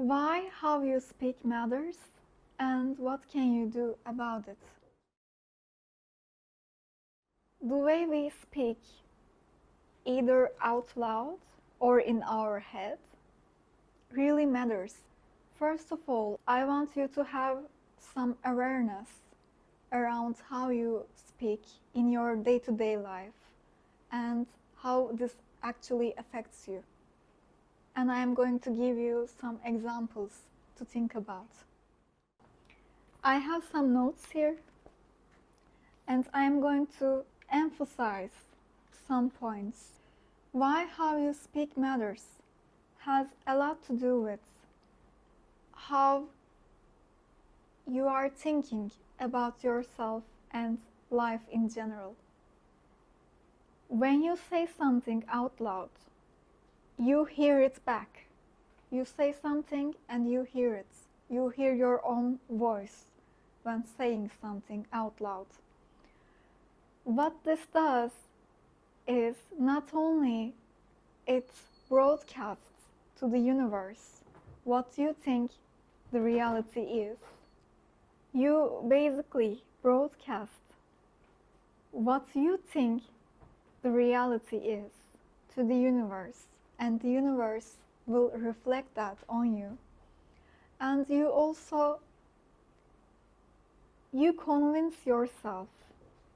Why how you speak matters and what can you do about it? The way we speak, either out loud or in our head, really matters. First of all, I want you to have some awareness around how you speak in your day-to-day life and how this actually affects you. And I am going to give you some examples to think about. I have some notes here, and I am going to emphasize some points. Why how you speak matters has a lot to do with how you are thinking about yourself and life in general. When you say something out loud, you hear it back. You say something and you hear it. You hear your own voice when saying something out loud. What this does is not only it broadcasts to the universe what you think the reality is. You basically broadcast what you think the reality is to the universe, and the universe will reflect that on you. And you also convince yourself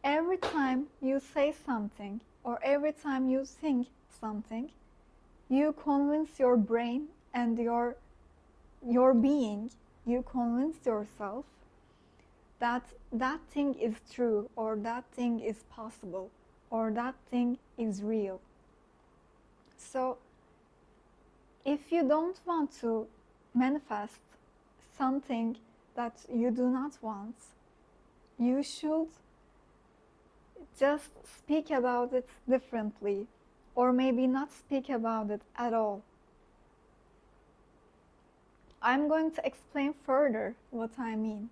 every time you say something or every time you think something, you convince your brain and your being, you convince yourself that that thing is true, or that thing is possible, or that thing is real. So if you don't want to manifest something that you do not want, you should just speak about it differently, or maybe not speak about it at all. I'm going to explain further what I mean.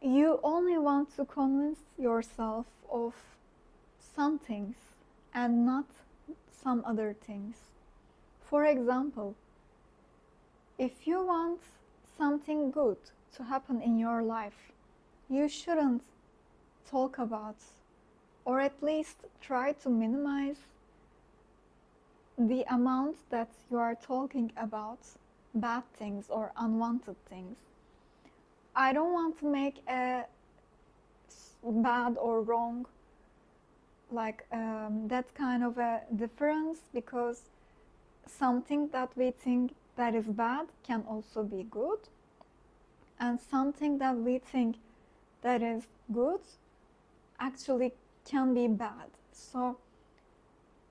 You only want to convince yourself of some things and not some other things. For example, if you want something good to happen in your life, you shouldn't talk about, or at least try to minimize the amount that you are talking about bad things or unwanted things. I don't want to make a bad or wrong that kind of a difference, because something that we think that is bad can also be good, and something that we think that is good actually can be bad. So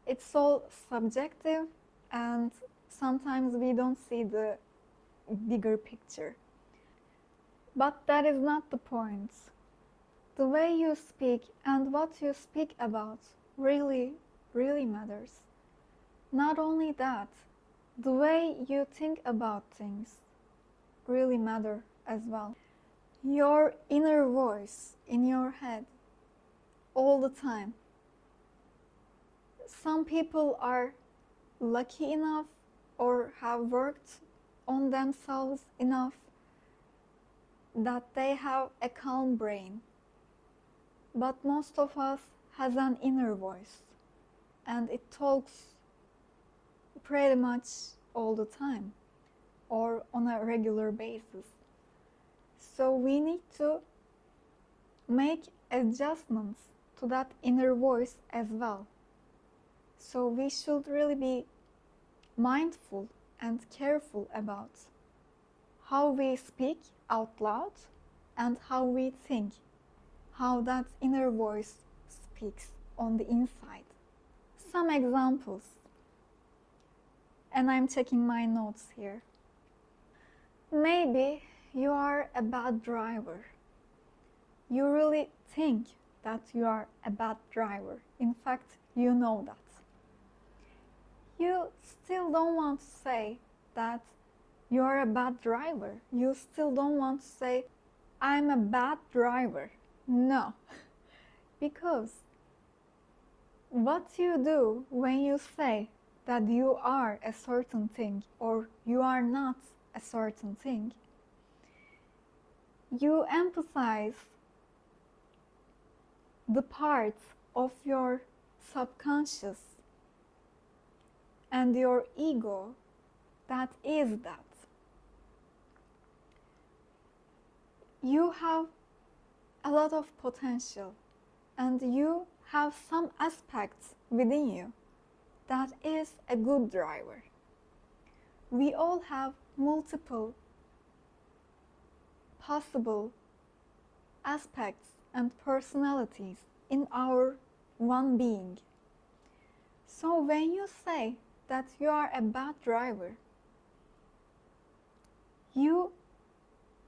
it's all subjective, and sometimes we don't see the bigger picture. But that is not the point. The way you speak and what you speak about really, really matters. Not only that, the way you think about things really matter as well. Your inner voice in your head all the time. Some people are lucky enough or have worked on themselves enough that they have a calm brain. But most of us has an inner voice, and it talks pretty much all the time or on a regular basis. So we need to make adjustments to that inner voice as well. So we should really be mindful and careful about how we speak out loud and how we think, how that inner voice speaks on the inside. Some examples, and I'm checking my notes here. Maybe you are a bad driver. You really think that you are a bad driver. In fact, you know that. You still don't want to say that you are a bad driver. You still don't want to say, I'm a bad driver. No, because what you do when you say that you are a certain thing or you are not a certain thing, you emphasize the parts of your subconscious and your ego that is that. You have a lot of potential and you have some aspects within you that is a good driver. We all have multiple possible aspects and personalities in our one being. So when you say that you are a bad driver, you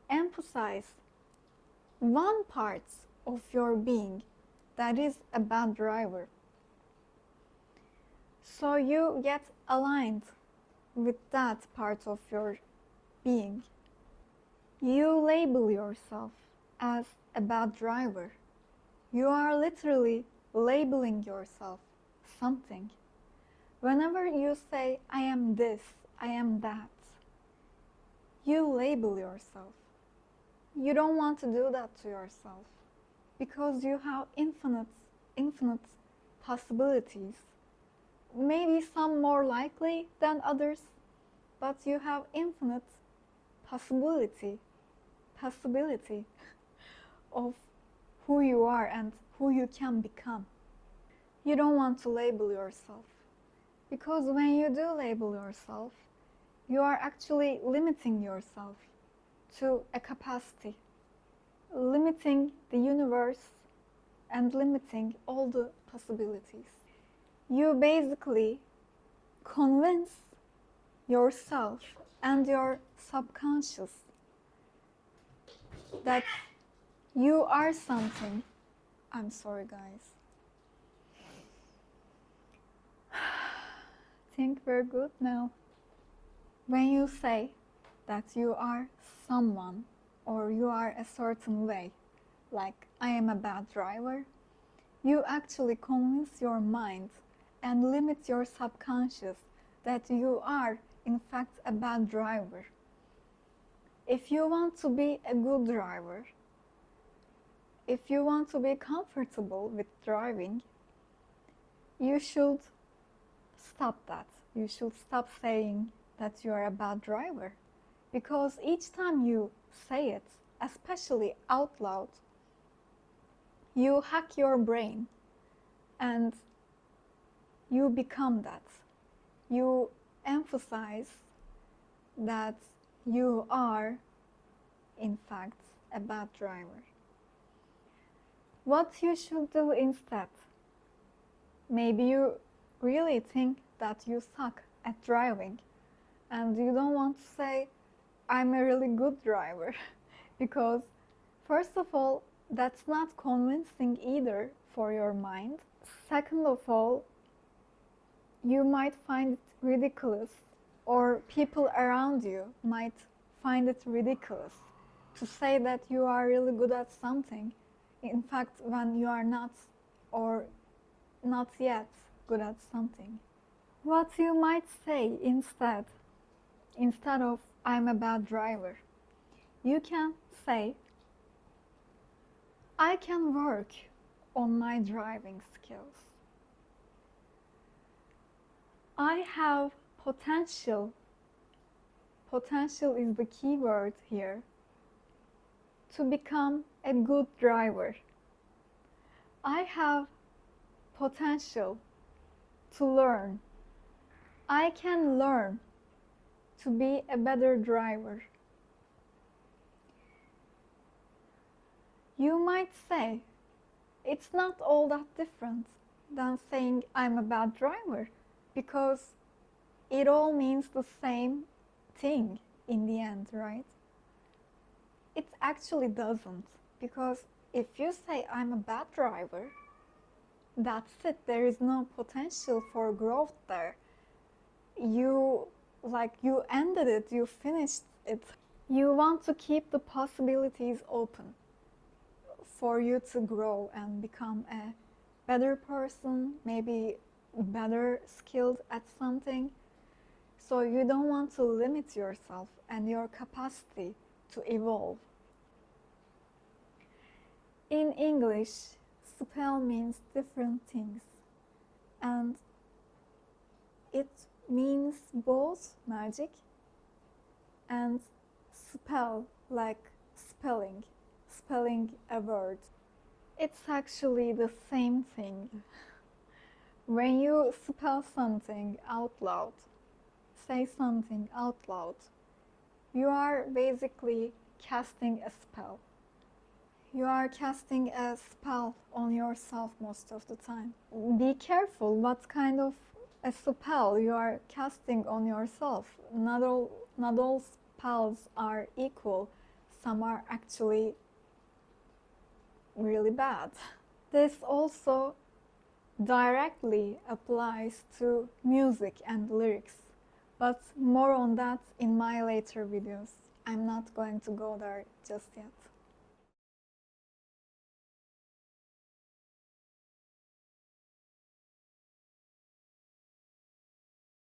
emphasize one part of your being that is a bad driver. So you get aligned with that part of your being. You label yourself as a bad driver. You are literally labeling yourself something. Whenever you say, I am this, I am that, you label yourself. You don't want to do that to yourself because you have infinite possibilities. Maybe some more likely than others, but you have infinite possibility of who you are and who you can become. You don't want to label yourself because when you do label yourself, you are actually limiting yourself to a capacity, limiting the universe and limiting all the possibilities. You basically convince yourself and your subconscious that you are something. I'm sorry, guys. Think we're good now. When you say that you are someone or you are a certain way, like I am a bad driver, you actually convince your mind and limit your subconscious that you are in fact a bad driver. If you want to be a good driver, if you want to be comfortable with driving, you should stop that. You should stop saying that you are a bad driver. Because each time you say it, especially out loud, you hack your brain and you become that. You emphasize that you are, in fact, a bad driver. What you should do instead? Maybe you really think that you suck at driving and you don't want to say, I'm a really good driver, because first of all, that's not convincing either for your mind. Second of all, you might find it ridiculous, or people around you might find it ridiculous to say that you are really good at something, in fact, when you are not, or not yet good at something. What you might say instead of I'm a bad driver, you can say, I can work on my driving skills. I have potential. Potential is the key word here. To become a good driver. I have potential to learn. I can learn to be a better driver. You might say, it's not all that different than saying I'm a bad driver, because it all means the same thing in the end, right? It actually doesn't, because if you say I'm a bad driver, that's it. There is no potential for growth there. You ended it, you finished it. You want to keep the possibilities open for you to grow and become a better person, maybe better skilled at something. So you don't want to limit yourself and your capacity to evolve. In English, spell means different things, and it means both magic and spell, like spelling a word. It's actually the same thing. When you spell something out loud, say something out loud, you are basically casting a spell. You are casting a spell on yourself most of the time. Be careful what kind of a spell you are casting on yourself. Not all spells are equal. Some are actually really bad. This also directly applies to music and lyrics, but more on that in my later videos. I'm not going to go there just yet.